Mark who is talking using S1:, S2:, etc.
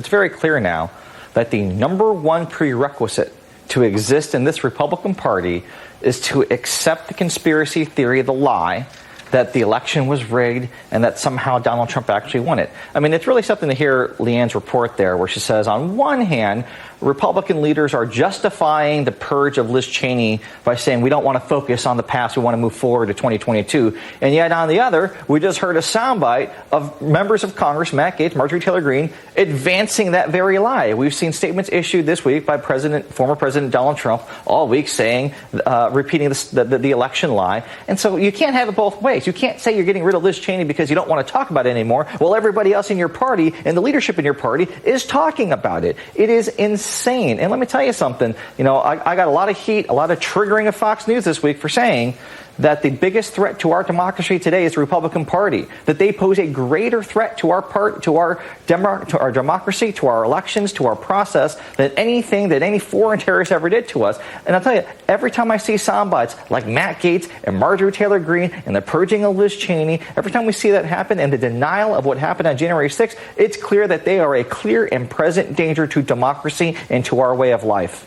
S1: It's very clear now that the number one prerequisite to exist in this Republican Party is to accept the conspiracy theory, the lie, that the election was rigged and that somehow Donald Trump actually won it. I mean, it's really something to hear Leanne's report there, where she says, on one hand, Republican leaders are justifying the purge of Liz Cheney by saying we don't want to focus on the past, we want to move forward to 2022. And yet on the other, we just heard a soundbite of members of Congress, Matt Gaetz, Marjorie Taylor Greene, advancing that very lie. We've seen statements issued this week by former President Donald Trump all week saying, repeating the election lie. And so you can't have it both ways. You can't say you're getting rid of Liz Cheney because you don't want to talk about it anymore, while everybody else in your party and the leadership in your party is talking about it. It is insane. And let me tell you something. You know, I got a lot of heat, a lot of triggering of Fox News this week for saying that the biggest threat to our democracy today is the Republican Party, that they pose a greater threat to our democracy, to our elections, to our process, than anything that any foreign terrorist ever did to us. And I'll tell you, every time I see soundbites like Matt Gaetz and Marjorie Taylor Greene and the purging of Liz Cheney, every time we see that happen and the denial of what happened on January 6th, it's clear that they are a clear and present danger to democracy and to our way of life.